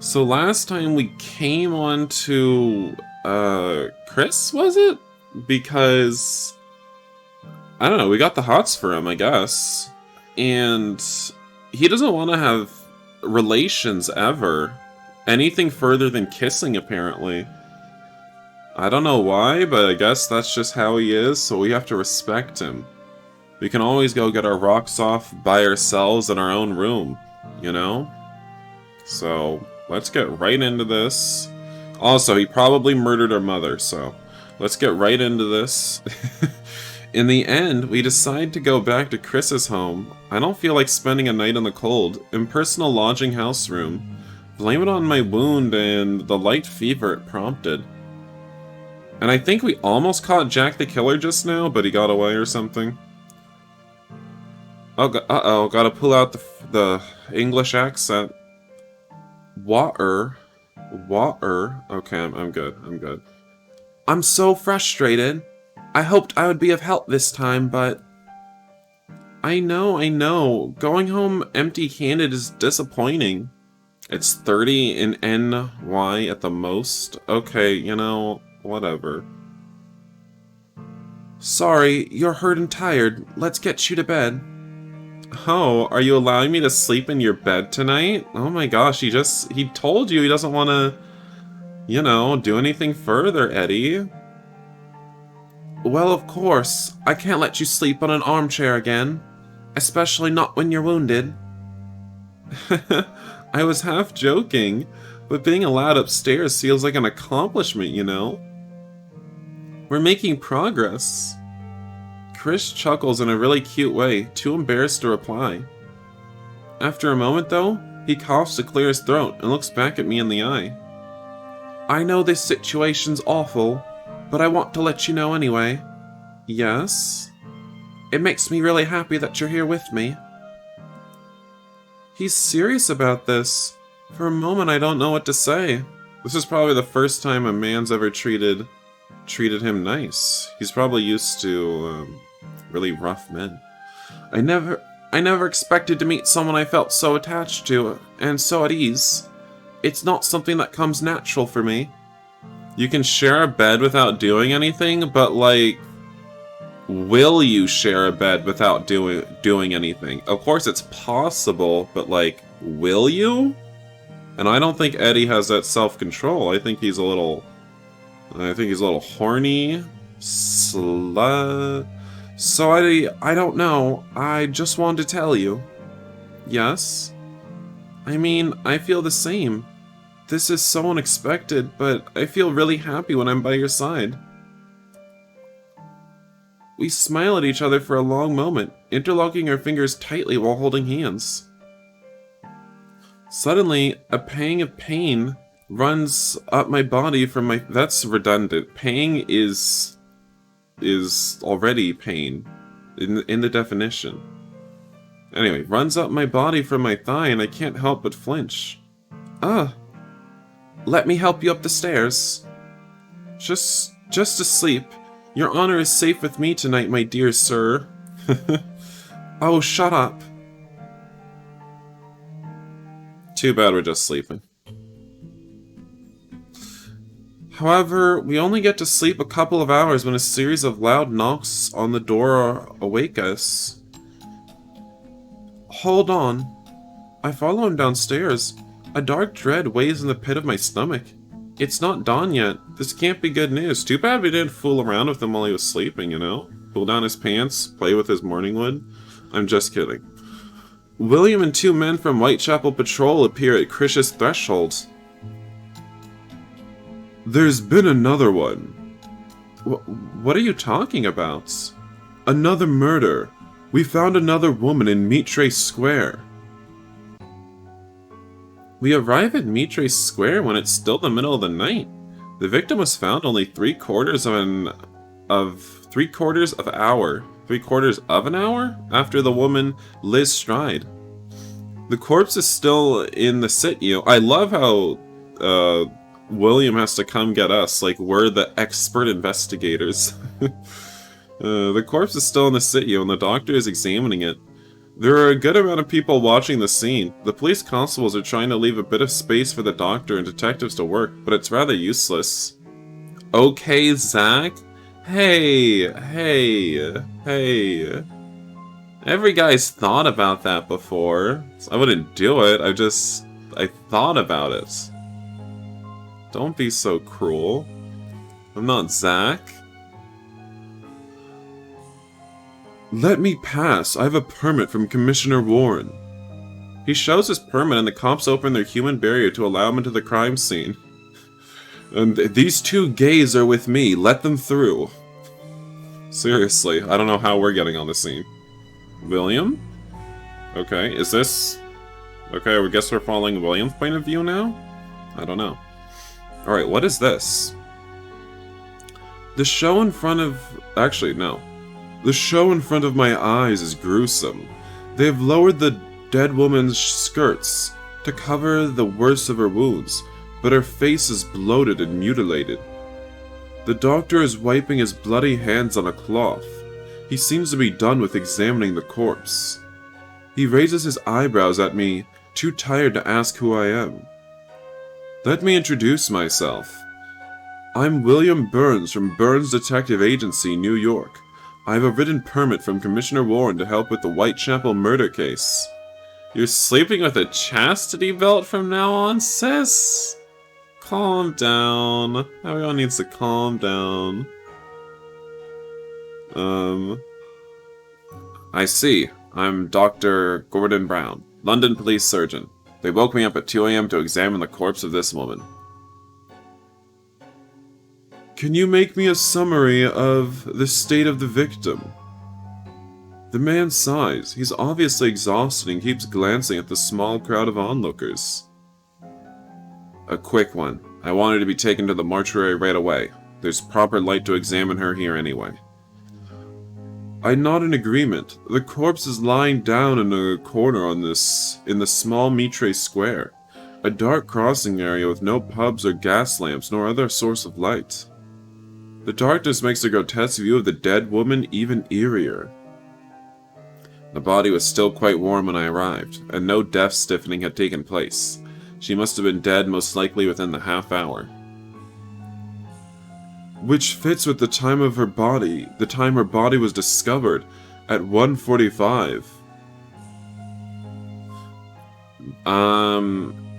So last time we came on to Chris, was it? Because I don't know, we got the hots for him, I guess. And he doesn't want to have relations ever. Anything further than kissing, apparently. I don't know why, but I guess that's just how he is, so we have to respect him. We can always go get our rocks off by ourselves in our own room, you know? So, let's get right into this. Also, he probably murdered our mother, so let's get right into this. In the end, we decide to go back to Chris's home. I don't feel like spending a night in the cold. Impersonal lodging house room. Blame it on my wound and the light fever it prompted. And I think we almost caught Jack the Killer just now, but he got away or something. Oh, uh-oh, gotta pull out the English accent. Water. Okay, I'm good. I'm so frustrated. I hoped I would be of help this time, but... I know. Going home empty-handed is disappointing. It's 30 in NY at the most. Okay, you know, whatever. Sorry, you're hurt and tired. Let's get you to bed. Oh, are you allowing me to sleep in your bed tonight? Oh my gosh, he told you he doesn't want to, you know, do anything further, Eddie. Well, of course. I can't let you sleep on an armchair again. Especially not when you're wounded. I was half joking, but being allowed upstairs feels like an accomplishment, you know? We're making progress. Chris chuckles in a really cute way, too embarrassed to reply. After a moment, though, he coughs to clear his throat and looks back at me in the eye. I know this situation's awful, but I want to let you know anyway. Yes? It makes me really happy that you're here with me. He's serious about this. For a moment, I don't know what to say. This is probably the first time a man's ever treated him nice. He's probably used to, really rough men. I never expected to meet someone I felt so attached to, and so at ease. It's not something that comes natural for me. You can share a bed without doing anything, but like, will you share a bed without doing anything? Of course it's possible, but like, will you? And I don't think Eddie has that self-control. I think he's a little horny. Slut. So I don't know. I just wanted to tell you. Yes? I mean, I feel the same. This is so unexpected, but I feel really happy when I'm by your side. We smile at each other for a long moment, interlocking our fingers tightly while holding hands. Suddenly, a pang of pain runs up my body from my... That's redundant. Pang is already pain in the definition. Anyway, runs up my body from my thigh and I can't help but flinch. Let me help you up the stairs. Just asleep. Your honor is safe with me tonight, my dear sir. Oh, shut up. Too bad we're just sleeping. However, we only get to sleep a couple of hours when a series of loud knocks on the door awake us. Hold on. I follow him downstairs. A dark dread weighs in the pit of my stomach. It's not dawn yet. This can't be good news. Too bad we didn't fool around with him while he was sleeping, you know? Pull down his pants, play with his morning wood. I'm just kidding. William and two men from Whitechapel Patrol appear at Krish's threshold. There's been another one. What are you talking about? Another murder. We found another woman in Mitre Square. We arrive at Mitre Square when it's still the middle of the night. The victim was found only three quarters of an hour after the woman Liz Stride. The corpse is still in the situ. I love how William has to come get us, like we're the expert investigators. The corpse is still in the situ and the doctor is examining it. There are a good amount of people watching the scene. The police constables are trying to leave a bit of space for the doctor and detectives to work, but it's rather useless. Okay, Zach? Hey. Every guy's thought about that before. I wouldn't do it, I thought about it. Don't be so cruel. I'm not Zach. Let me pass. I have a permit from Commissioner Warren. He shows his permit and the cops open their human barrier to allow him into the crime scene. And these two gays are with me. Let them through. Seriously, I don't know how we're getting on the scene. William? Okay, is this... Okay, I guess we're following William's point of view now? I don't know. Alright, what is this? The show in front of... Actually, no. The show in front of my eyes is gruesome. They have lowered the dead woman's skirts to cover the worst of her wounds, but her face is bloated and mutilated. The doctor is wiping his bloody hands on a cloth. He seems to be done with examining the corpse. He raises his eyebrows at me, too tired to ask who I am. Let me introduce myself. I'm William Burns from Burns Detective Agency, New York. I have a written permit from Commissioner Warren to help with the Whitechapel murder case. You're sleeping with a chastity belt from now on, sis? Calm down. Everyone needs to calm down. I see. I'm Dr. Gordon Brown, London police surgeon. They woke me up at 2 a.m. to examine the corpse of this woman. Can you make me a summary of the state of the victim? The man sighs. He's obviously exhausted and keeps glancing at the small crowd of onlookers. A quick one. I want her to be taken to the mortuary right away. There's proper light to examine her here anyway. I nod in agreement. The corpse is lying down in a corner in the small Mitre Square, a dark crossing area with no pubs or gas lamps nor other source of light. The darkness makes the grotesque view of the dead woman even eerier. The body was still quite warm when I arrived, and no death stiffening had taken place. She must have been dead most likely within the half hour. Which fits with the time of her body, the time her body was discovered, at 1:45.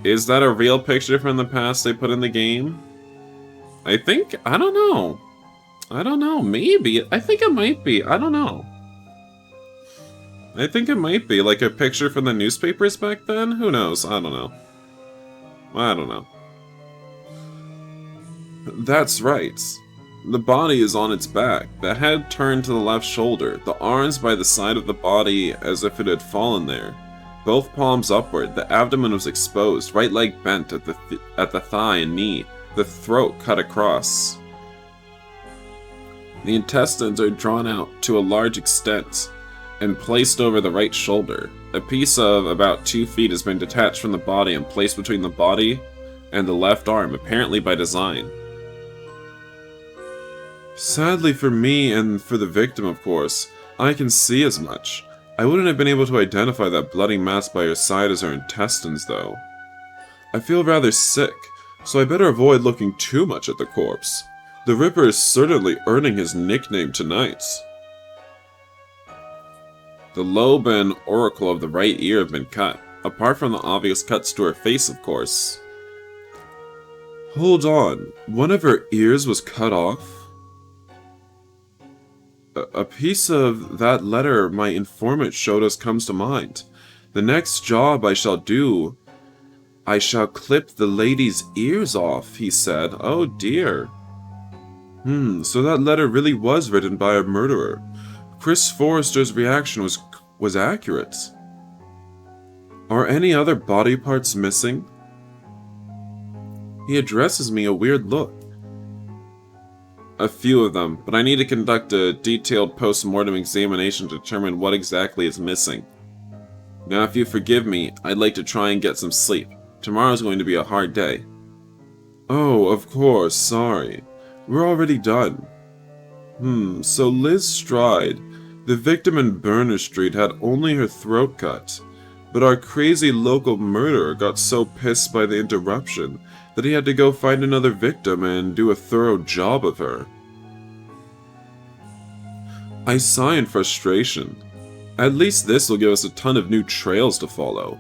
Is that a real picture from the past they put in the game? I don't know, maybe. I think it might be, I don't know. I think it might be, like a picture from the newspapers back then? Who knows? I don't know. That's right. The body is on its back, the head turned to the left shoulder, the arms by the side of the body as if it had fallen there. Both palms upward, the abdomen was exposed, right leg bent at the thigh and knee, the throat cut across. The intestines are drawn out to a large extent and placed over the right shoulder. A piece of about 2 feet has been detached from the body and placed between the body and the left arm, apparently by design. Sadly for me and for the victim, of course, I can see as much. I wouldn't have been able to identify that bloody mass by her side as her intestines, though. I feel rather sick, so I better avoid looking too much at the corpse. The Ripper is certainly earning his nickname tonight. The lobe and auricle of the right ear have been cut, apart from the obvious cuts to her face, of course. Hold on, one of her ears was cut off? A piece of that letter my informant showed us comes to mind. The next job I shall do, I shall clip the lady's ears off, he said. Oh dear. So that letter really was written by a murderer. Chris Forrester's reaction was accurate. Are any other body parts missing? He addresses me a weird look. A few of them, but I need to conduct a detailed post-mortem examination to determine what exactly is missing. Now, if you forgive me, I'd like to try and get some sleep. Tomorrow's going to be a hard day. Oh, of course, sorry. We're already done. So Liz Stride, The victim in Burner Street had only her throat cut, but our crazy local murderer got so pissed by the interruption that he had to go find another victim and do a thorough job of her. I sigh in frustration. At least this will give us a ton of new trails to follow,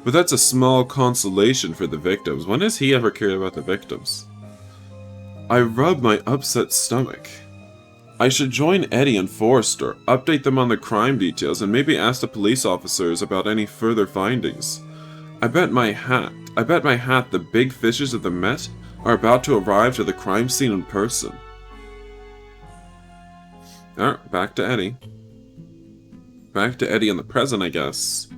but that's a small consolation for the victims. When has he ever cared about the victims? I rub my upset stomach. I should join Eddie and Forrester, update them on the crime details, and maybe ask the police officers about any further findings. I bet my hat the big fishes of the Met are about to arrive to the crime scene in person. Alright, back to Eddie. Back to Eddie in the present, I guess.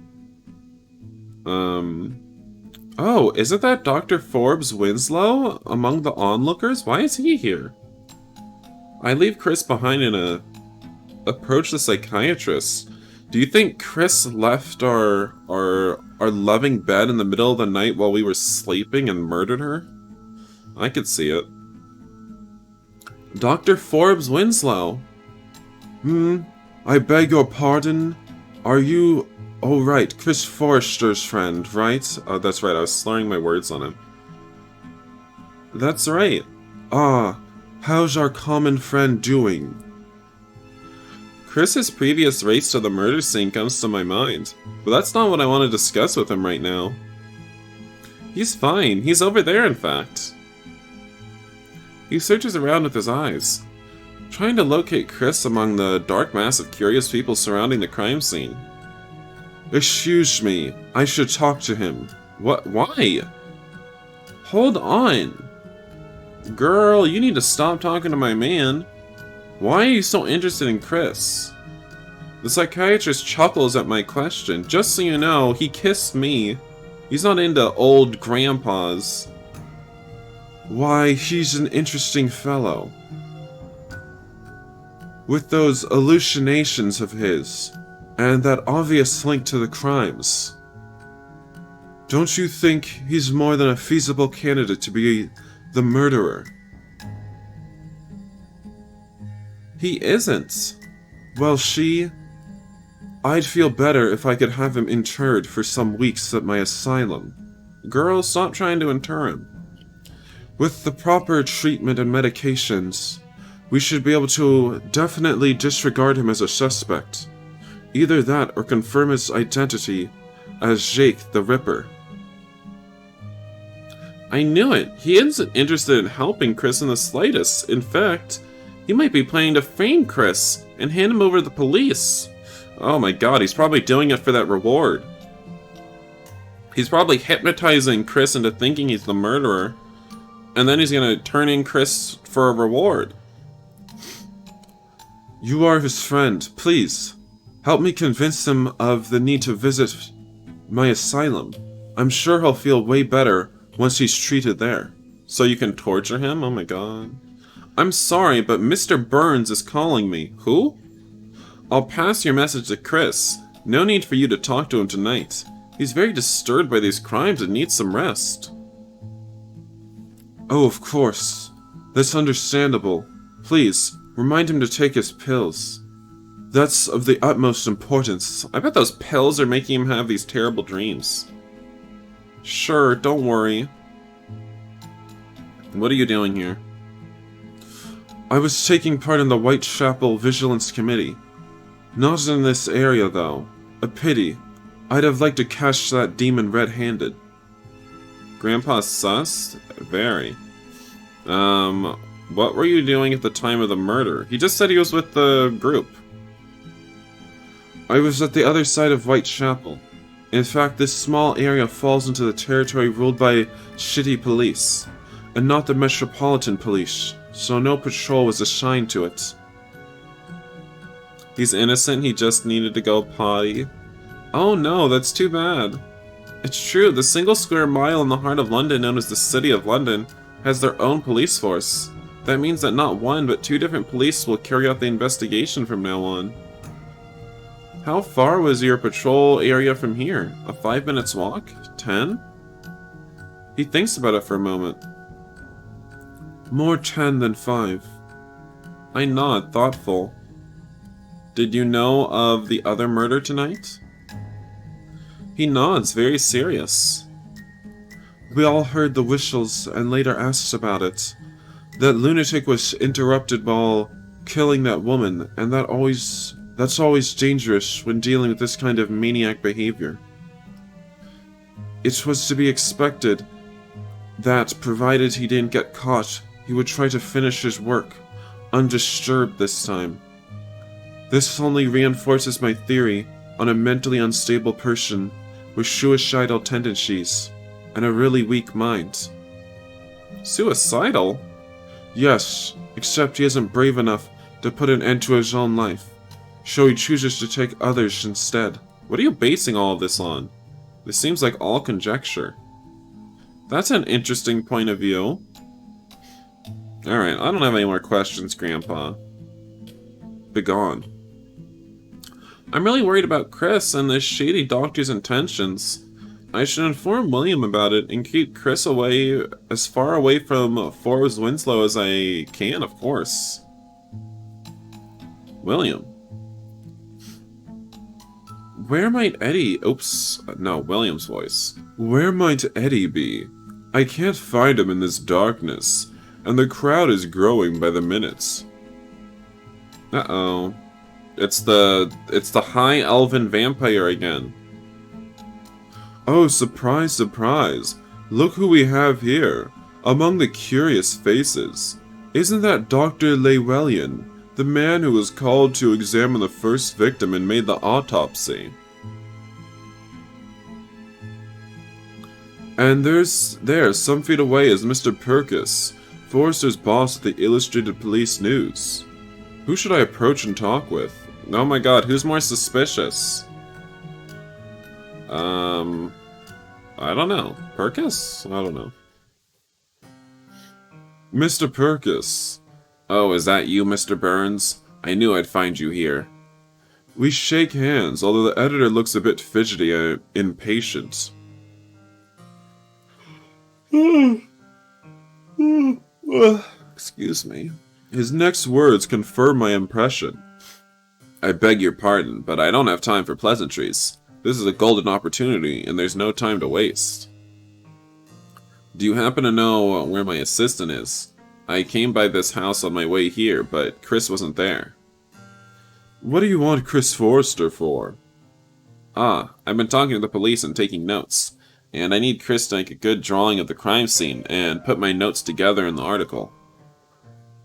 Oh, isn't that Dr. Forbes Winslow among the onlookers? Why is he here? I leave Chris behind and approach the psychiatrist. Do you think Chris left our loving bed in the middle of the night while we were sleeping and murdered her? I could see it. Dr. Forbes Winslow. I beg your pardon? Are you... Oh right, Chris Forrester's friend, right? Oh, that's right, I was slurring my words on him. That's right. Ah, how's our common friend doing? Chris's previous race to the murder scene comes to my mind, but that's not what I want to discuss with him right now. He's fine, he's over there in fact. He searches around with his eyes, trying to locate Chris among the dark mass of curious people surrounding the crime scene. Excuse me, I should talk to him. What? Why? Hold on. Girl, you need to stop talking to my man. Why are you so interested in Chris? The psychiatrist chuckles at my question. Just so you know, he kissed me. He's not into old grandpas. Why, he's an interesting fellow. With those hallucinations of his, and that obvious link to the crimes. Don't you think he's more than a feasible candidate to be the murderer? He isn't. Well, I'd feel better if I could have him interred for some weeks at my asylum. Girl, stop trying to inter him. With the proper treatment and medications, we should be able to definitely disregard him as a suspect. Either that or confirm his identity as Jake the Ripper. I knew it! He isn't interested in helping Chris in the slightest. In fact, he might be planning to frame Chris and hand him over to the police. Oh my god, he's probably doing it for that reward. He's probably hypnotizing Chris into thinking he's the murderer, and then he's gonna turn in Chris for a reward. You are his friend. Please, help me convince him of the need to visit my asylum. I'm sure he'll feel way better once he's treated there. So you can torture him? Oh my god. I'm sorry, but Mr. Burns is calling me. Who? I'll pass your message to Chris. No need for you to talk to him tonight. He's very disturbed by these crimes and needs some rest. Oh, of course. That's understandable. Please, remind him to take his pills. That's of the utmost importance. I bet those pills are making him have these terrible dreams. Sure, don't worry. What are you doing here? I was taking part in the Whitechapel Vigilance Committee. Not in this area, though. A pity. I'd have liked to catch that demon red-handed. Grandpa's sus? Very. What were you doing at the time of the murder? He just said he was with the group. I was at the other side of Whitechapel. In fact, this small area falls into the territory ruled by shitty police, and not the Metropolitan Police, so no patrol was assigned to it. He's innocent, he just needed to go potty. Oh no, that's too bad. It's true, the single square mile in the heart of London, known as the City of London, has their own police force. That means that not one, but two different police will carry out the investigation from now on. How far was your patrol area from here? A 5 minutes walk? 10? He thinks about it for a moment. More 10 than 5. I nod, thoughtful. Did you know of the other murder tonight? He nods, very serious. We all heard the whistles and later asked about it. That lunatic was interrupted while killing that woman, and that's always dangerous when dealing with this kind of maniac behavior. It was to be expected that, provided he didn't get caught, he would try to finish his work, undisturbed this time. This only reinforces my theory on a mentally unstable person with suicidal tendencies and a really weak mind. Suicidal? Yes, except he isn't brave enough to put an end to his own life, so he chooses to take others instead. What are you basing all of this on? This seems like all conjecture. That's an interesting point of view. Alright, I don't have any more questions, Grandpa. Begone. I'm really worried about Chris and this shady doctor's intentions. I should inform William about it and keep Chris away, as far away from Forrest Winslow as I can, of course. William. Where might Eddie... Oops. No, William's voice. Where might Eddie be? I can't find him in this darkness, and the crowd is growing by the minute. Uh-oh. It's the high elven vampire again. Oh, surprise, surprise. Look who we have here, among the curious faces. Isn't that Dr. Llewellyn, the man who was called to examine the first victim and made the autopsy? And there, some feet away, is Mr. Purkis, Forrester's boss at the Illustrated Police News. Who should I approach and talk with? Oh my god, who's more suspicious? I don't know. Purkis? I don't know. Mr. Purkis. Oh, is that you, Mr. Burns? I knew I'd find you here. We shake hands, although the editor looks a bit fidgety and impatient. Excuse me. His next words confirm my impression. I beg your pardon, but I don't have time for pleasantries. This is a golden opportunity, and there's no time to waste. Do you happen to know where my assistant is? I came by this house on my way here, but Chris wasn't there. What do you want Chris Forrester for? Ah, I've been talking to the police and taking notes, and I need Chris to make a good drawing of the crime scene and put my notes together in the article.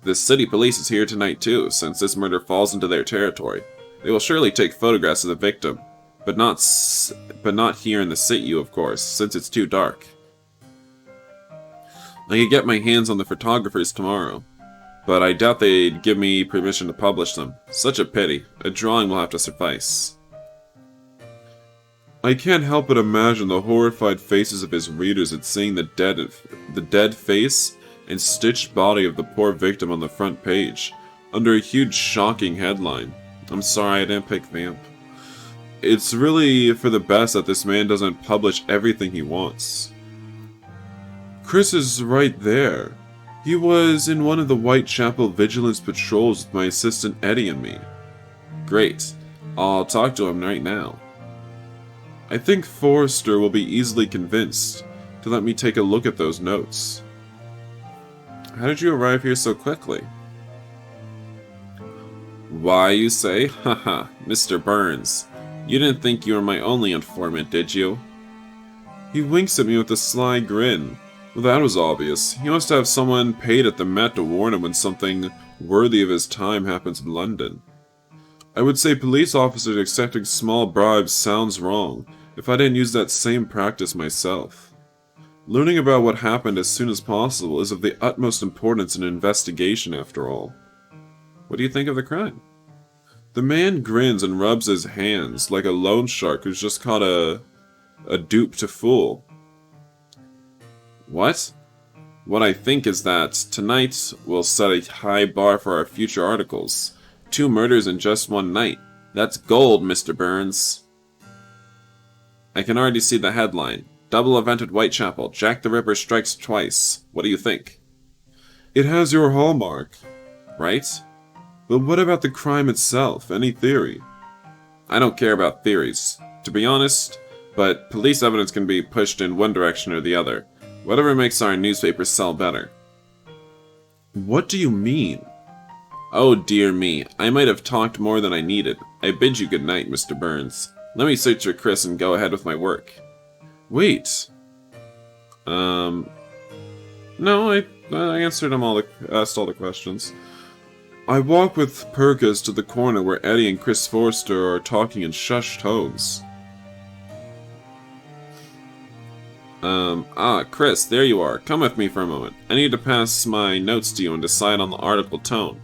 The city police is here tonight too, since this murder falls into their territory. They will surely take photographs of the victim, but not here in the city, of course, since it's too dark. I could get my hands on the photographers tomorrow, but I doubt they'd give me permission to publish them. Such a pity. A drawing will have to suffice. I can't help but imagine the horrified faces of his readers at seeing the dead face and stitched body of the poor victim on the front page, under a huge shocking headline. I'm sorry I didn't pick Vamp. It's really for the best that this man doesn't publish everything he wants. Chris is right there. He was in one of the Whitechapel Vigilance patrols with my assistant Eddie and me. Great. I'll talk to him right now. I think Forrester will be easily convinced to let me take a look at those notes. How did you arrive here so quickly? Why, you say? Haha, Mr. Burns. You didn't think you were my only informant, did you? He winks at me with a sly grin. Well, that was obvious. He must have someone paid at the Met to warn him when something worthy of his time happens in London. I would say police officers accepting small bribes sounds wrong if I didn't use that same practice myself. Learning about what happened as soon as possible is of the utmost importance in an investigation, after all. What do you think of the crime? The man grins and rubs his hands like a loan shark who's just caught a dupe to fool. What? What I think is that tonight we'll set a high bar for our future articles. 2 murders in just one night. That's gold, Mr. Burns. I can already see the headline. Double event at Whitechapel. Jack the Ripper strikes twice. What do you think? It has your hallmark. Right? But what about the crime itself? Any theory? I don't care about theories, to be honest, but police evidence can be pushed in one direction or the other. Whatever makes our newspapers sell better. What do you mean? Oh dear me, I might have talked more than I needed. I bid you good night, Mr. Burns. Let me search for Chris and go ahead with my work. Wait. No, I answered asked all the questions. I walk with Purkis to the corner where Eddie and Chris Forster are talking in shushed tones. Chris, there you are. Come with me for a moment. I need to pass my notes to you and decide on the article tone.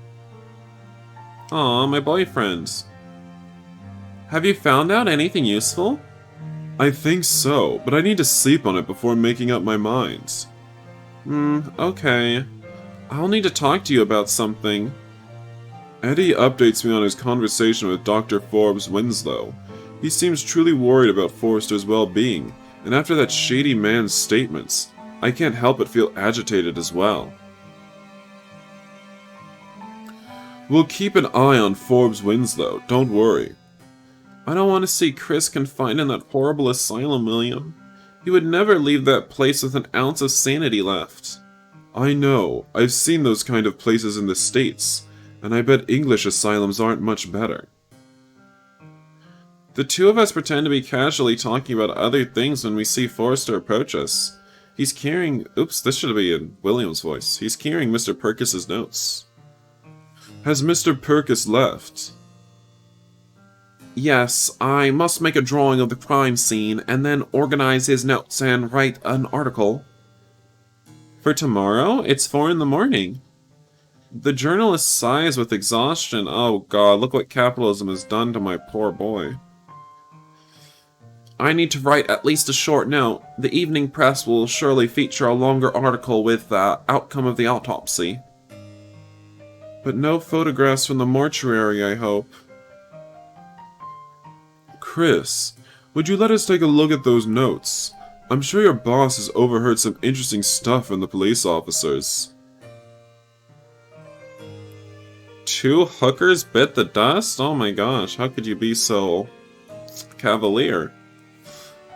Aw, my boyfriend. Have you found out anything useful? I think so, but I need to sleep on it before making up my mind. Okay. I'll need to talk to you about something. Eddie updates me on his conversation with Dr. Forbes Winslow. He seems truly worried about Forrester's well-being, and after that shady man's statements, I can't help but feel agitated as well. We'll keep an eye on Forbes Winslow, don't worry. I don't want to see Chris confined in that horrible asylum, William. He would never leave that place with an ounce of sanity left. I know, I've seen those kind of places in the States, and I bet English asylums aren't much better. The two of us pretend to be casually talking about other things when we see Forrester approach us. He's carrying... Oops, this should be in William's voice. He's carrying Mr. Purkis's notes. Has Mr. Purkis left? Yes, I must make a drawing of the crime scene and then organize his notes and write an article. For tomorrow? It's 4 in the morning. The journalist sighs with exhaustion. Oh god, look what capitalism has done to my poor boy. I need to write at least a short note. The evening press will surely feature a longer article with the outcome of the autopsy. But no photographs from the mortuary, I hope. Chris, would you let us take a look at those notes? I'm sure your boss has overheard some interesting stuff from the police officers. 2 hookers bit the dust? Oh my gosh, how could you be so cavalier?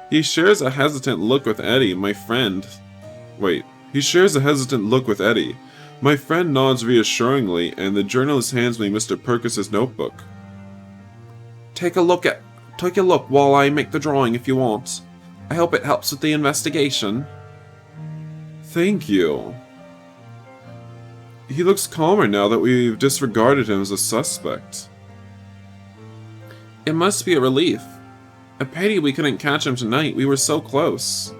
He shares a hesitant look with Eddie, my friend. Wait, he shares a hesitant look with Eddie. My friend nods reassuringly, and the journalist hands me Mr. Purkis's notebook. Take a look while I make the drawing if you want. I hope it helps with the investigation. Thank you. He looks calmer now that we've disregarded him as a suspect. It must be a relief. A pity we couldn't catch him tonight, we were so close.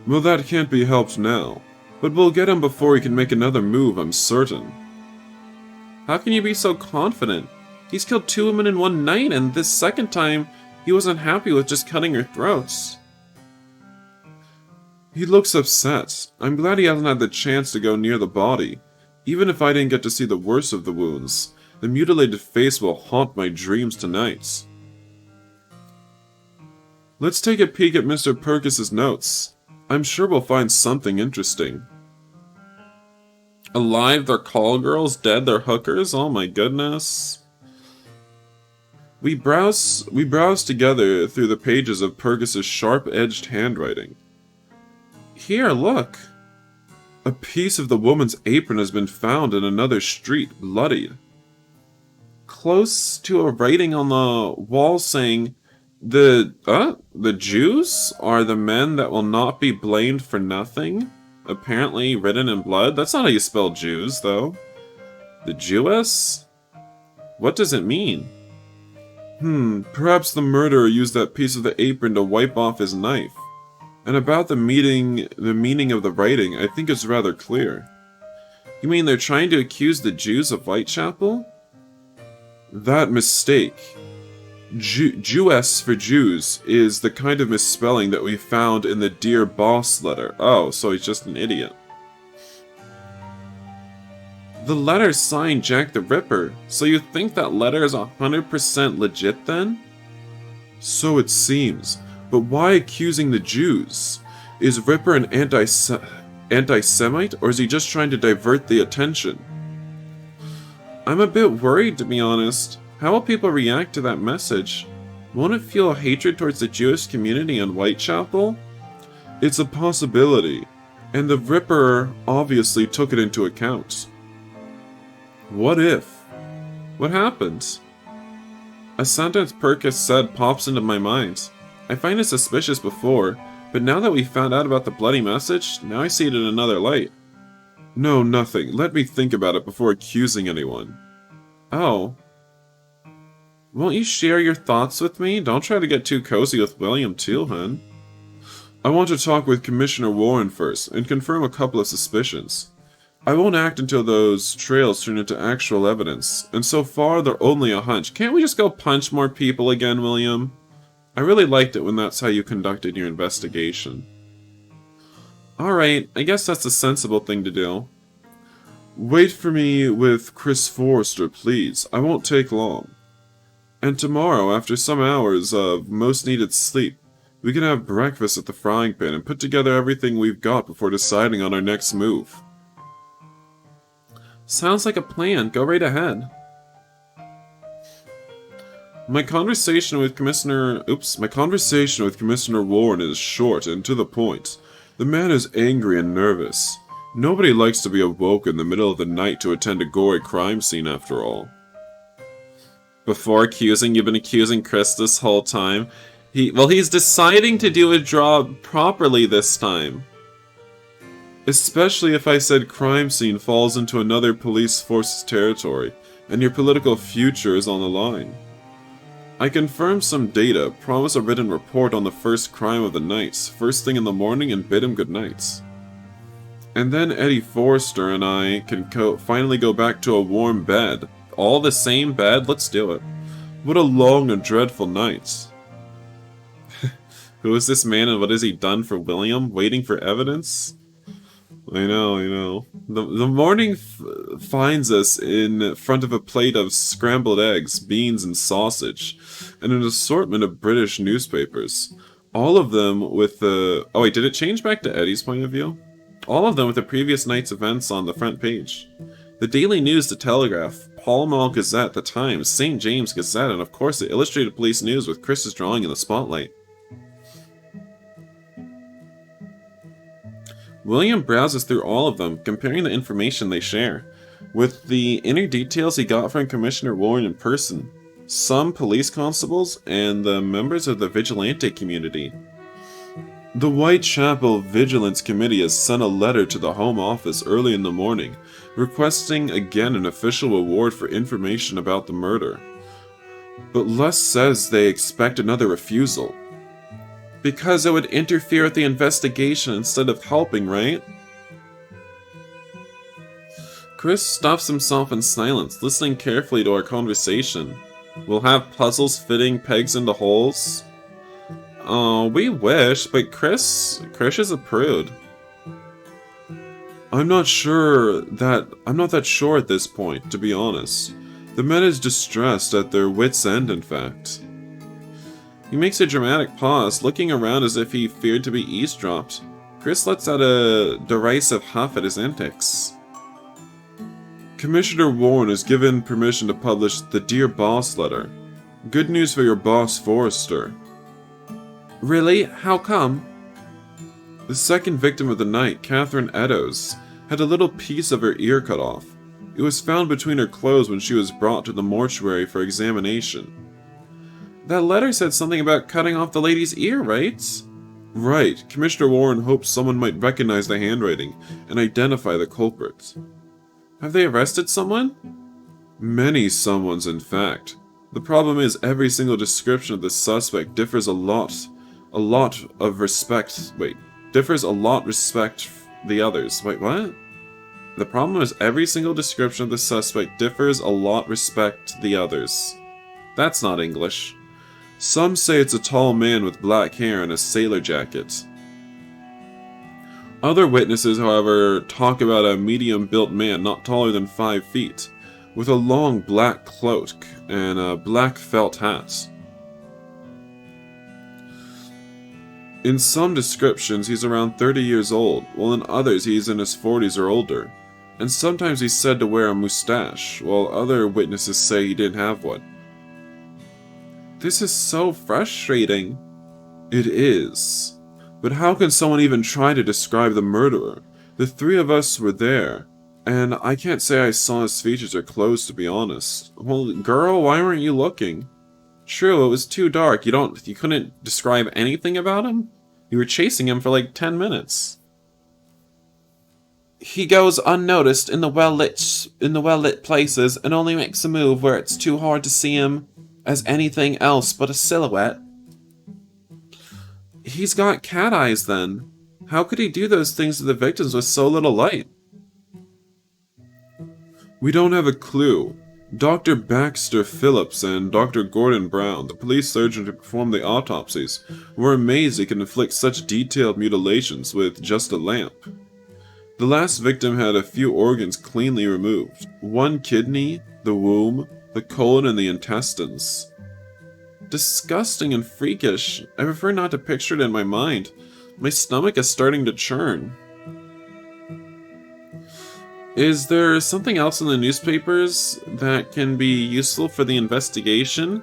Well, that can't be helped now. But we'll get him before he can make another move, I'm certain. How can you be so confident? He's killed 2 women in one night, and this second time, he wasn't happy with just cutting her throats. He looks upset. I'm glad he hasn't had the chance to go near the body. Even if I didn't get to see the worst of the wounds, the mutilated face will haunt my dreams tonight. Let's take a peek at Mr. Purkis's notes. I'm sure we'll find something interesting. Alive, they're call girls. Dead, they're hookers. Oh my goodness. We browse together through the pages of Purkis's sharp-edged handwriting. Here, look. A piece of the woman's apron has been found in another street, bloodied. Close to a writing on the wall saying, The Jews are the men that will not be blamed for nothing? Apparently written in blood? That's not how you spell Jews, though. The Jewess? What does it mean? Perhaps the murderer used that piece of the apron to wipe off his knife. And about the meaning of the writing, I think it's rather clear. You mean they're trying to accuse the Jews of Whitechapel? That mistake. Jewess for Jews is the kind of misspelling that we found in the Dear Boss letter. Oh, so he's just an idiot. The letter's signed Jack the Ripper, so you think that letter is 100% legit then? So it seems, but why accusing the Jews? Is Ripper an anti-Semite, or is he just trying to divert the attention? I'm a bit worried, to be honest. How will people react to that message? Won't it feel hatred towards the Jewish community in Whitechapel? It's a possibility, and the Ripper obviously took it into account. What if? What happens? A sentence Perk has said pops into my mind. I find it suspicious before, but now that we found out about the bloody message, now I see it in another light. No, nothing. Let me think about it before accusing anyone. Oh. Won't you share your thoughts with me? Don't try to get too cozy with William too, hun. I want to talk with Commissioner Warren first, and confirm a couple of suspicions. I won't act until those trails turn into actual evidence, and so far they're only a hunch. Can't we just go punch more people again, William? I really liked it when that's how you conducted your investigation. Alright, I guess that's a sensible thing to do. Wait for me with Chris Forrester, please. I won't take long. And tomorrow, after some hours of most needed sleep, we can have breakfast at the frying pan and put together everything we've got before deciding on our next move. Sounds like a plan. Go right ahead. My conversation with Commissioner Warren is short and to the point. The man is angry and nervous. Nobody likes to be awoke in the middle of the night to attend a gory crime scene after all. Before accusing, you've been accusing Chris this whole time. He's deciding to do a job properly this time. Especially if I said crime scene falls into another police force's territory, and your political future is on the line. I confirmed some data, promised a written report on the first crime of the night, first thing in the morning, and bid him good nights. And then Eddie Forrester and I can finally go back to a warm bed. All the same bed? Let's do it. What a long and dreadful night. Who is this man and what has he done for William? Waiting for evidence? I know. The morning finds us in front of a plate of scrambled eggs, beans, and sausage, and an assortment of British newspapers. All of them with the... Oh wait, did it change back to Eddie's point of view? All of them with the previous night's events on the front page. The Daily News, the Telegraph, Pall Mall Gazette, the Times, St. James Gazette, and of course the Illustrated Police News with Chris's drawing in the spotlight. William browses through all of them, comparing the information they share, with the inner details he got from Commissioner Warren in person, some police constables, and the members of the vigilante community. The Whitechapel Vigilance Committee has sent a letter to the Home Office early in the morning, requesting again an official award for information about the murder. But Les says they expect another refusal. Because it would interfere with the investigation instead of helping, right? Chris stops himself in silence, listening carefully to our conversation. We'll have puzzles fitting pegs into holes. Oh, we wish, but Chris is a prude. I'm not that sure at this point, to be honest. The man is distressed at their wits' end, in fact. He makes a dramatic pause, looking around as if he feared to be eavesdropped. Chris lets out a derisive huff at his antics. Commissioner Warren has given permission to publish the Dear Boss letter. Good news for your boss, Forrester. Really? How come? The second victim of the night, Catherine Eddowes, had a little piece of her ear cut off. It was found between her clothes when she was brought to the mortuary for examination. That letter said something about cutting off the lady's ear, right? Right. Commissioner Warren hopes someone might recognize the handwriting and identify the culprit. Have they arrested someone? Many someones, in fact. The problem is every single description of the suspect differs a lot respect the others. Wait, what? The problem is every single description of the suspect differs a lot respect the others. That's not English. Some say it's a tall man with black hair and a sailor jacket. Other witnesses, however, talk about a medium-built man not taller than 5 feet, with a long black cloak and a black felt hat. In some descriptions, he's around 30 years old, while in others he's in his 40s or older. And sometimes he's said to wear a mustache, while other witnesses say he didn't have one. This is so frustrating. It is. But how can someone even try to describe the murderer? The three of us were there, and I can't say I saw his features or clothes, to be honest. Well, girl, why weren't you looking? True, it was too dark. You couldn't describe anything about him? You were chasing him for like 10 minutes. He goes unnoticed in the well-lit places and only makes a move where it's too hard to see him as anything else but a silhouette. He's got cat eyes then. How could he do those things to the victims with so little light? We don't have a clue. Dr. Baxter Phillips and Dr. Gordon Brown, the police surgeon who performed the autopsies, were amazed he could inflict such detailed mutilations with just a lamp. The last victim had a few organs cleanly removed. One kidney, the womb, the colon, and the intestines. Disgusting and freakish. I prefer not to picture it in my mind. My stomach is starting to churn. Is there something else in the newspapers that can be useful for the investigation?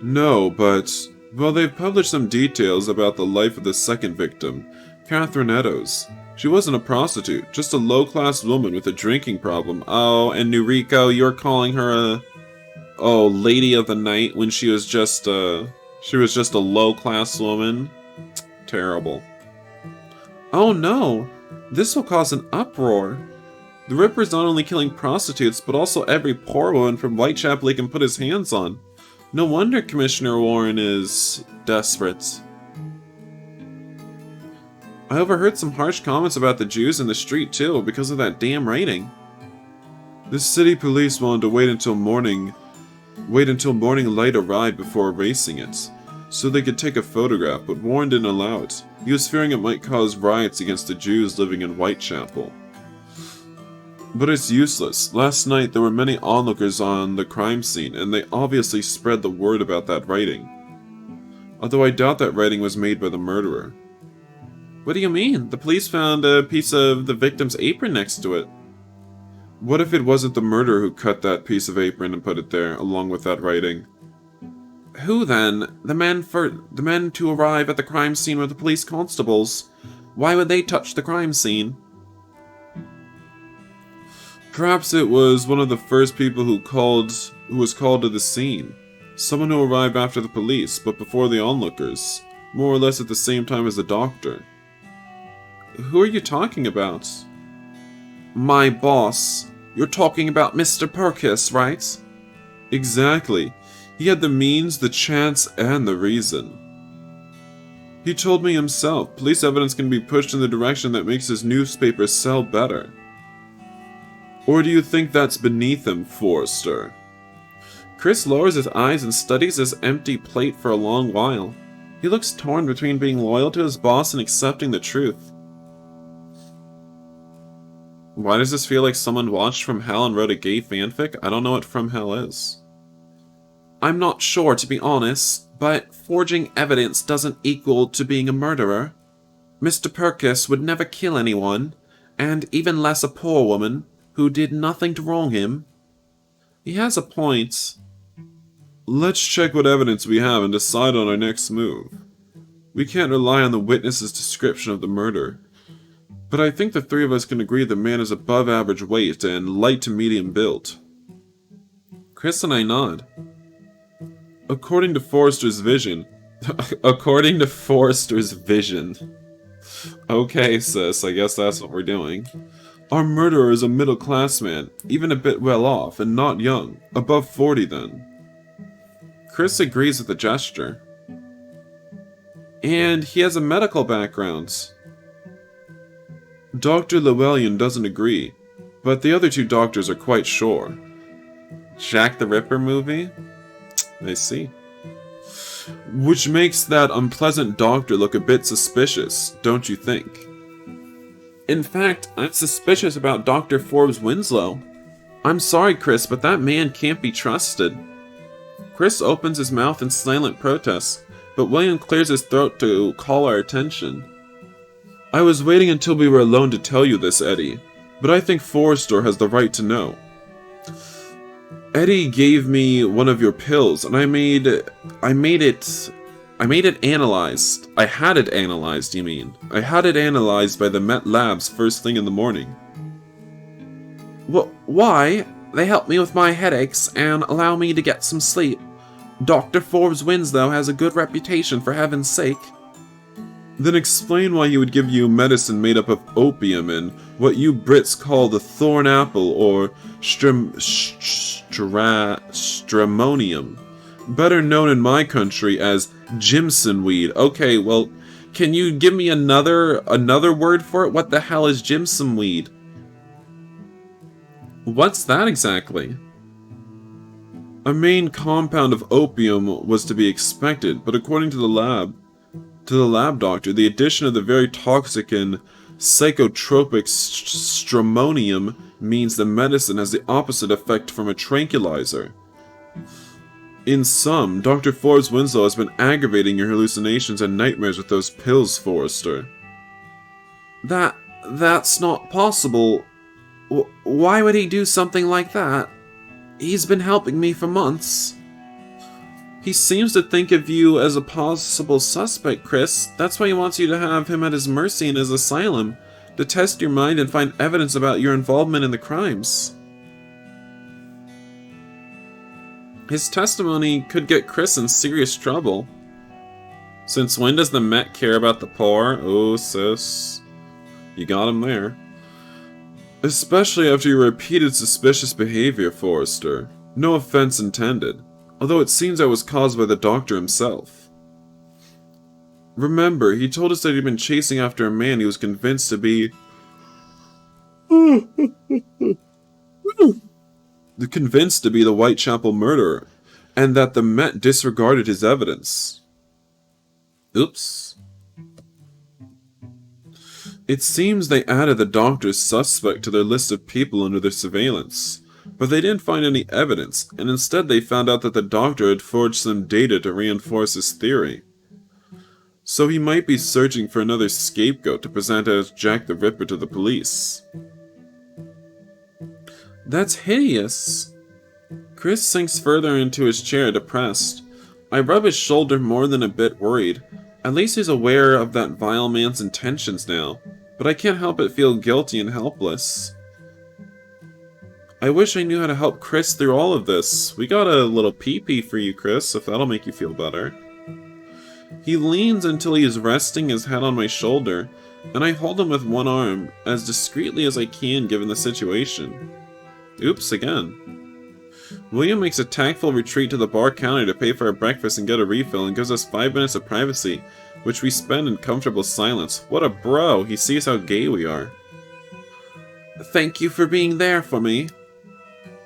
No, but, well, they've published some details about the life of the second victim, Catherine Eddowes. She wasn't a prostitute, just a low-class woman with a drinking problem. Oh, and Noriko, you're calling her a, lady of the night when she was just a low-class woman? Terrible. Oh no, this will cause an uproar. The Ripper's not only killing prostitutes, but also every poor woman from Whitechapel he can put his hands on. No wonder Commissioner Warren is desperate. I overheard some harsh comments about the Jews in the street too, because of that damn writing. The city police wanted to wait until morning light arrived before erasing it, so they could take a photograph, but Warren didn't allow it. He was fearing it might cause riots against the Jews living in Whitechapel. But it's useless. Last night there were many onlookers on the crime scene, and they obviously spread the word about that writing. Although I doubt that writing was made by the murderer. What do you mean? The police found a piece of the victim's apron next to it. What if it wasn't the murderer who cut that piece of apron and put it there, along with that writing? Who then? The men to arrive at the crime scene were the police constables. Why would they touch the crime scene? Perhaps it was one of the first people who was called to the scene. Someone who arrived after the police, but before the onlookers. More or less at the same time as the doctor. Who are you talking about? My boss. You're talking about Mr. Purkis, right? Exactly. He had the means, the chance, and the reason. He told me himself, police evidence can be pushed in the direction that makes his newspaper sell better. Or do you think that's beneath him, Forrester? Chris lowers his eyes and studies his empty plate for a long while. He looks torn between being loyal to his boss and accepting the truth. Why does this feel like someone watched From Hell and wrote a gay fanfic? I don't know what From Hell is. I'm not sure, to be honest, but forging evidence doesn't equal to being a murderer. Mr. Purkis would never kill anyone, and even less a poor woman who did nothing to wrong him. He has a point. Let's check what evidence we have and decide on our next move. We can't rely on the witness's description of the murder. But I think the three of us can agree the man is above average weight and light to medium build. Chris and I nod. According to Forrester's vision. According to Forrester's vision. Okay, sis, I guess that's what we're doing. Our murderer is a middle-class man, even a bit well off, and not young. Above 40, then. Chris agrees with the gesture. And he has a medical background. Dr. Llewellyn doesn't agree, but the other two doctors are quite sure. Jack the Ripper movie? I see. Which makes that unpleasant doctor look a bit suspicious, don't you think? In fact, I'm suspicious about Dr. Forbes Winslow. I'm sorry, Chris, but that man can't be trusted. Chris opens his mouth in silent protest, but William clears his throat to call our attention. I was waiting until we were alone to tell you this, Eddie, but I think Forrester has the right to know. Eddie gave me one of your pills, and I made it analyzed. I had it analyzed, you mean? I had it analyzed by the Met Labs first thing in the morning. Why? They help me with my headaches and allow me to get some sleep. Dr. Forbes Winslow has a good reputation, for heaven's sake. Then explain why he would give you medicine made up of opium and what you Brits call the thorn apple or stramonium, better known in my country as Jimson weed. Okay, well, can you give me another word for it? What the hell is Jimson weed? What's that exactly? A main compound of opium was to be expected, but according to the lab doctor, the addition of the very toxic and psychotropic stramonium means the medicine has the opposite effect from a tranquilizer. In sum, Dr. Forbes Winslow has been aggravating your hallucinations and nightmares with those pills, Forrester. That's not possible. Why would he do something like that? He's been helping me for months. He seems to think of you as a possible suspect, Chris. That's why he wants you to have him at his mercy in his asylum, to test your mind and find evidence about your involvement in the crimes. His testimony could get Chris in serious trouble. Since when does the Met care about the poor? Oh, sis. You got him there. Especially after your repeated suspicious behavior, Forrester. No offense intended. Although it seems that was caused by the doctor himself. Remember, he told us that he'd been chasing after a man he was convinced to be... the Whitechapel murderer, and that the Met disregarded his evidence. Oops. It seems they added the doctor's suspect to their list of people under their surveillance. But they didn't find any evidence, and instead they found out that the doctor had forged some data to reinforce his theory. So he might be searching for another scapegoat to present as Jack the Ripper to the police. That's hideous. Chris sinks further into his chair, depressed. I rub his shoulder, more than a bit worried. At least he's aware of that vile man's intentions now, but I can't help but feel guilty and helpless. I wish I knew how to help Chris through all of this. We got a little pee-pee for you, Chris, if that'll make you feel better. He leans until he is resting his head on my shoulder, and I hold him with one arm, as discreetly as I can given the situation. Oops, again. William makes a tactful retreat to the bar counter to pay for our breakfast and get a refill, and gives us 5 minutes of privacy, which we spend in comfortable silence. What a bro! He sees how gay we are. Thank you for being there for me.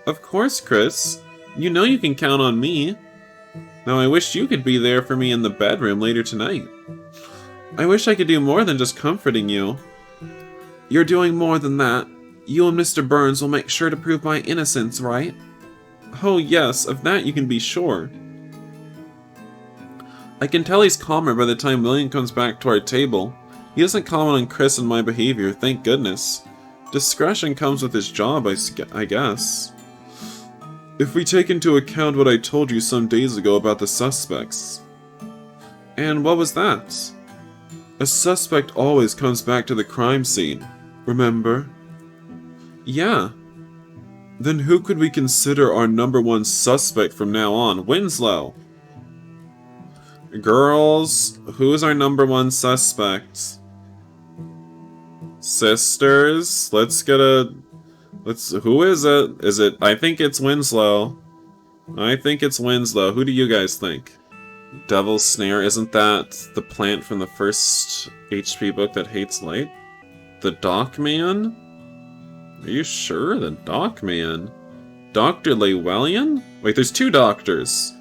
Of course, Chris. You know you can count on me. Now I wish you could be there for me in the bedroom later tonight. I wish I could do more than just comforting you. You're doing more than that. You and Mr. Burns will make sure to prove my innocence, right? Oh yes, of that you can be sure. I can tell he's calmer by the time William comes back to our table. He doesn't comment on Chris and my behavior, thank goodness. Discretion comes with his job, I guess. If we take into account what I told you some days ago about the suspects. And what was that? A suspect always comes back to the crime scene, remember? Yeah. Then who could we consider our #1 suspect from now on? Winslow! Girls, who is our #1 suspect? Sisters, who is it? I think it's Winslow. Who do you guys think? Devil's Snare, isn't that the plant from the first HP book that hates light? The Dock Man? Are you sure? The Dock Man? Dr. Llewellyn? Wait, there's 2 doctors.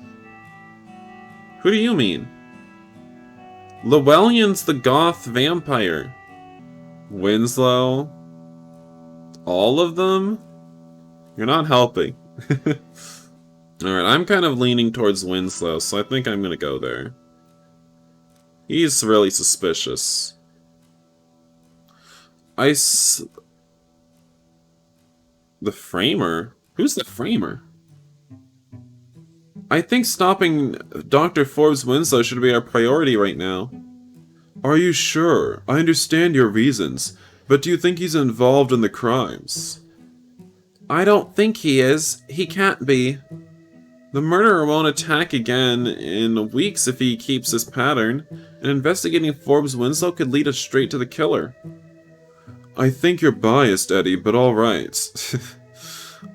Who do you mean? Llewellyn's the goth vampire. Winslow? All of them? You're not helping. Alright, I'm kind of leaning towards Winslow, so I think I'm gonna go there. He's really suspicious. The framer? Who's the framer? I think stopping Dr. Forbes Winslow should be our priority right now. Are you sure? I understand your reasons, but do you think he's involved in the crimes? I don't think he is. He can't be. The murderer won't attack again in weeks if he keeps this pattern, and investigating Forbes Winslow could lead us straight to the killer. I think you're biased, Eddie, but alright.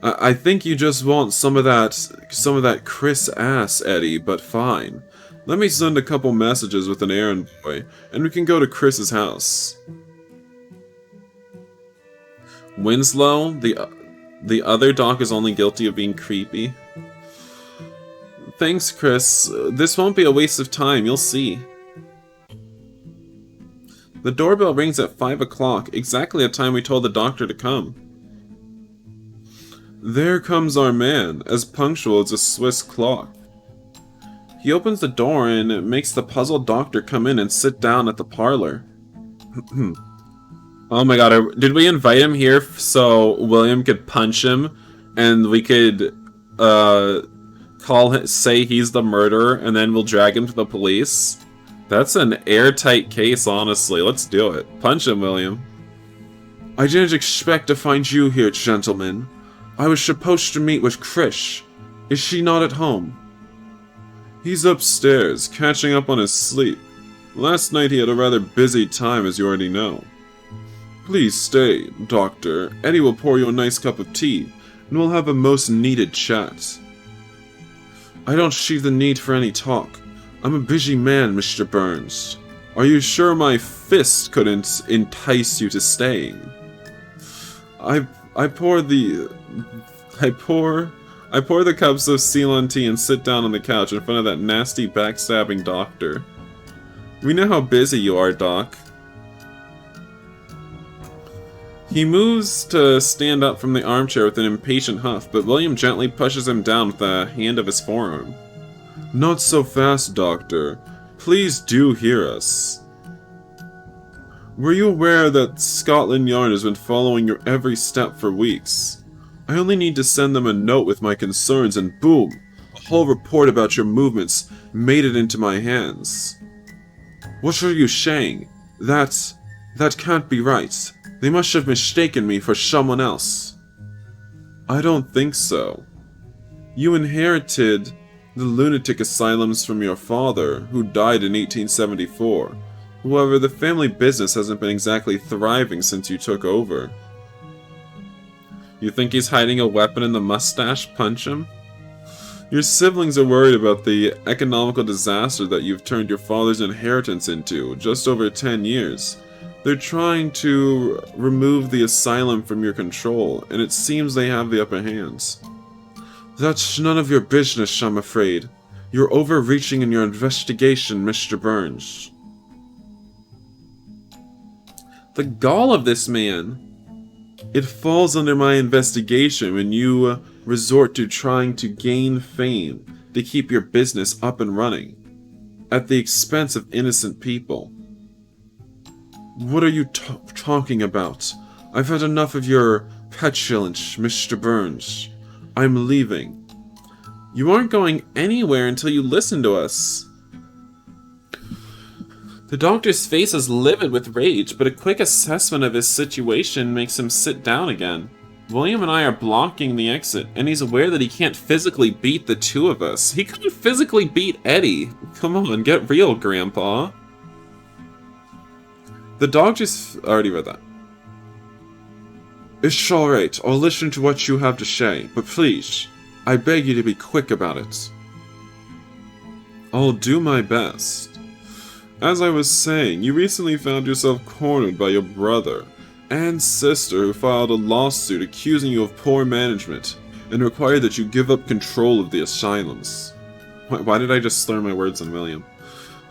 I think you just want some of that Chris ass, Eddie, but fine. Let me send a couple messages with an errand boy, and we can go to Chris's house. Winslow, the other doc, is only guilty of being creepy. Thanks, Chris. This won't be a waste of time, you'll see. The doorbell rings at 5 o'clock, exactly the time we told the doctor to come. There comes our man, as punctual as a Swiss clock. He opens the door and makes the puzzled doctor come in and sit down at the parlor. Oh my god, did we invite him here so William could punch him and we could say he's the murderer and then we'll drag him to the police? That's an airtight case, honestly. Let's do it. Punch him, William. I didn't expect to find you here, gentlemen. I was supposed to meet with Krish. Is she not at home? He's upstairs, catching up on his sleep. Last night he had a rather busy time, as you already know. Please stay, Doctor. Eddie will pour you a nice cup of tea, and we'll have a most needed chat. I don't see the need for any talk. I'm a busy man, Mr. Burns. Are you sure my fist couldn't entice you to staying? I pour the cups of Ceylon tea and sit down on the couch in front of that nasty backstabbing doctor. We know how busy you are, Doc. He moves to stand up from the armchair with an impatient huff, but William gently pushes him down with the hand of his forearm. Not so fast, Doctor. Please do hear us. Were you aware that Scotland Yard has been following your every step for weeks? I only need to send them a note with my concerns and boom, a whole report about your movements made it into my hands. What are you saying? That can't be right. They must have mistaken me for someone else. I don't think so. You inherited the lunatic asylums from your father, who died in 1874. However, the family business hasn't been exactly thriving since you took over. You think he's hiding a weapon in the mustache? Punch him? Your siblings are worried about the economical disaster that you've turned your father's inheritance into just over 10 years. They're trying to remove the asylum from your control, and it seems they have the upper hand. That's none of your business, I'm afraid. You're overreaching in your investigation, Mr. Burns. The gall of this man! It falls under my investigation when you resort to trying to gain fame to keep your business up and running, at the expense of innocent people. What are you talking about? I've had enough of your petulance, Mr. Burns. I'm leaving. You aren't going anywhere until you listen to us. The doctor's face is livid with rage, but a quick assessment of his situation makes him sit down again. William and I are blocking the exit, and he's aware that he can't physically beat the two of us. He couldn't physically beat Eddie. Come on, get real, Grandpa. The doctor's... I already read that. It's alright, I'll listen to what you have to say, but please, I beg you to be quick about it. I'll do my best. As I was saying, you recently found yourself cornered by your brother and sister who filed a lawsuit accusing you of poor management and required that you give up control of the asylums. Why did I just slur my words on William?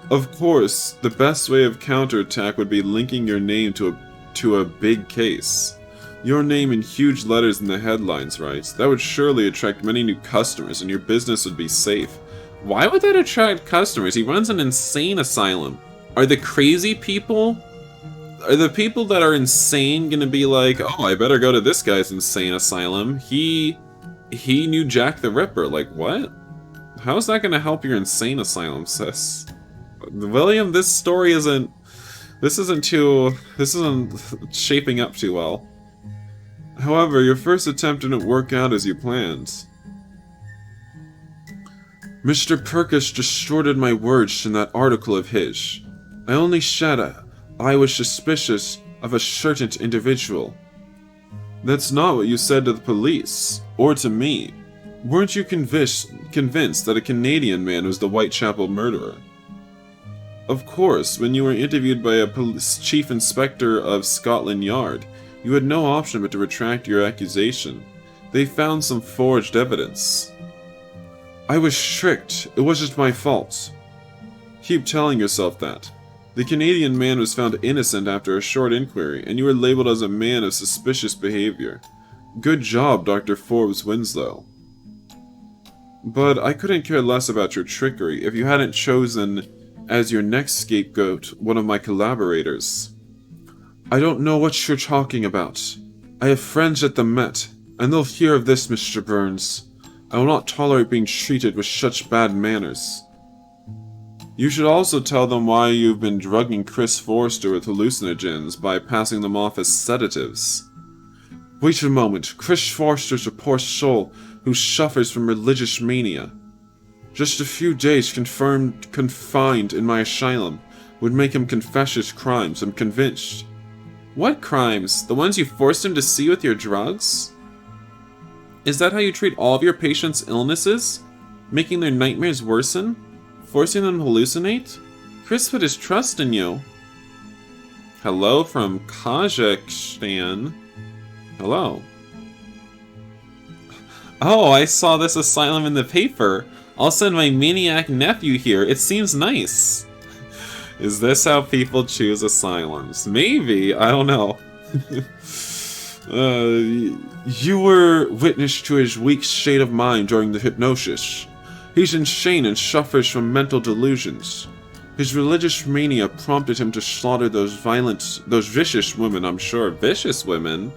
Of course, the best way of counterattack would be linking your name to a big case. Your name in huge letters in the headlines, right? That would surely attract many new customers and your business would be safe. Why would that attract customers? He runs an insane asylum. Are the crazy people Are the people that are insane gonna be like, oh, I better go to this guy's insane asylum? He knew Jack the Ripper. Like, what? How is that gonna help your insane asylum, sis? William, this story isn't shaping up too well. However, your first attempt didn't work out as you planned. Mr. Purkis distorted my words in that article of his. I only said I was suspicious of a certain individual. That's not what you said to the police, or to me. Weren't you convinced that a Canadian man was the Whitechapel murderer? Of course, when you were interviewed by a police chief inspector of Scotland Yard, you had no option but to retract your accusation. They found some forged evidence. I was tricked. It wasn't my fault. Keep telling yourself that. The Canadian man was found innocent after a short inquiry, and you were labeled as a man of suspicious behavior. Good job, Dr. Forbes Winslow. But I couldn't care less about your trickery if you hadn't chosen as your next scapegoat one of my collaborators. I don't know what you're talking about. I have friends at the Met, and they'll hear of this, Mr. Burns. I will not tolerate being treated with such bad manners. You should also tell them why you've been drugging Chris Forrester with hallucinogens by passing them off as sedatives. Wait a moment, Chris Forrester's a poor soul who suffers from religious mania. Just a few days confined in my asylum would make him confess his crimes, I'm convinced. What crimes? The ones you forced him to see with your drugs? Is that how you treat all of your patients' illnesses? Making their nightmares worsen? Forcing them to hallucinate? Chris put his trust in you. Hello from Kazakhstan. Hello. Oh, I saw this asylum in the paper. I'll send my maniac nephew here. It seems nice. Is this how people choose asylums? Maybe. I don't know. You were witness to his weak state of mind during the hypnosis. He's insane and suffers from mental delusions. His religious mania prompted him to slaughter those vicious women, I'm sure. Vicious women?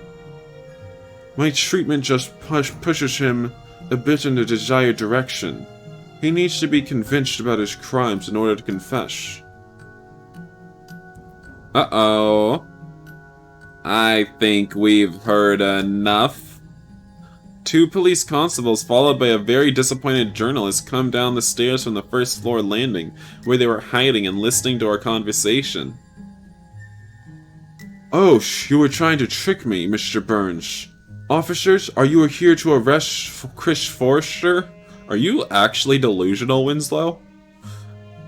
My treatment just pushes him a bit in the desired direction. He needs to be convinced about his crimes in order to confess. Uh-oh. I think we've heard enough. Two police constables, followed by a very disappointed journalist, come down the stairs from the first floor landing, where they were hiding and listening to our conversation. Oh, you were trying to trick me, Mr. Burns. Officers, are you here to arrest Chris Forrester? Are you actually delusional, Winslow?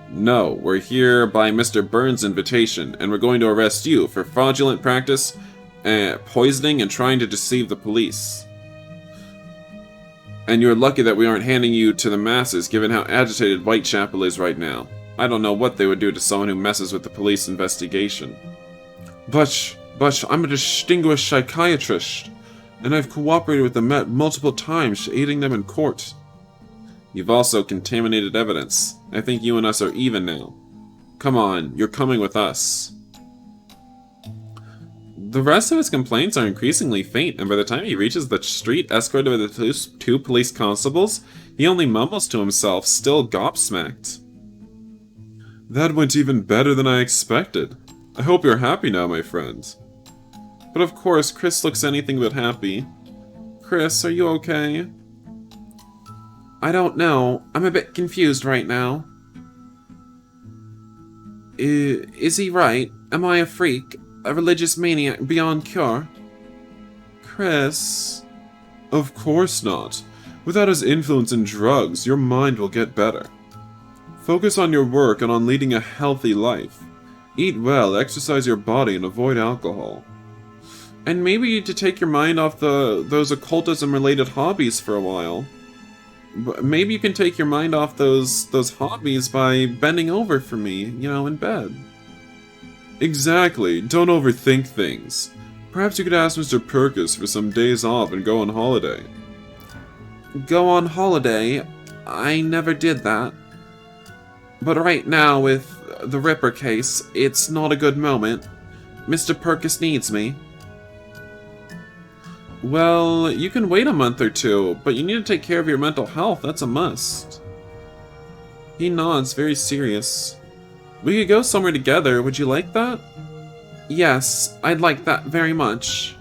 No, we're here by Mr. Burns' invitation, and we're going to arrest you for fraudulent practice, poisoning, and trying to deceive the police. And you're lucky that we aren't handing you to the masses, given how agitated Whitechapel is right now. I don't know what they would do to someone who messes with the police investigation. But I'm a distinguished psychiatrist, and I've cooperated with the Met multiple times, aiding them in court. You've also contaminated evidence. I think you and us are even now. Come on, you're coming with us. The rest of his complaints are increasingly faint, and by the time he reaches the street escorted by the two police constables, he only mumbles to himself, still gobsmacked. That went even better than I expected. I hope you're happy now, my friend. But of course, Chris looks anything but happy. Chris, are you okay? I don't know. I'm a bit confused right now. Is he right? Am I a freak? A religious maniac beyond cure? Chris... Of course not. Without his influence in drugs, your mind will get better. Focus on your work and on leading a healthy life. Eat well, exercise your body, and avoid alcohol. And maybe you need to take your mind off those occultism-related hobbies for a while. Maybe you can take your mind off those hobbies by bending over for me, in bed. Exactly. Don't overthink things. Perhaps you could ask Mr. Purkis for some days off and go on holiday. Go on holiday? I never did that. But right now, with the Ripper case, it's not a good moment. Mr. Perkis needs me. Well, you can wait a month or two, but you need to take care of your mental health, that's a must. He nods, very serious. We could go somewhere together, would you like that? Yes, I'd like that very much.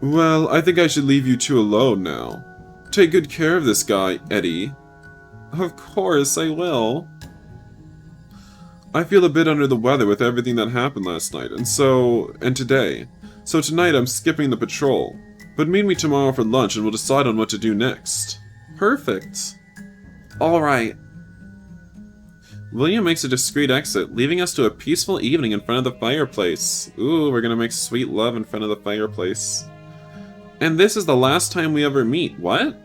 Well, I think I should leave you two alone now. Take good care of this guy, Eddie. Of course, I will. I feel a bit under the weather with everything that happened last night, and today. So tonight I'm skipping the patrol. But meet me tomorrow for lunch and we'll decide on what to do next. Perfect. Alright. William makes a discreet exit, leaving us to a peaceful evening in front of the fireplace. Ooh, we're gonna make sweet love in front of the fireplace. And this is the last time we ever meet. What?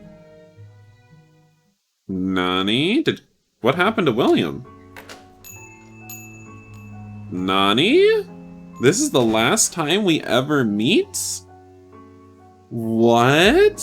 Nani? What happened to William? Nani? This is the last time we ever meet? What?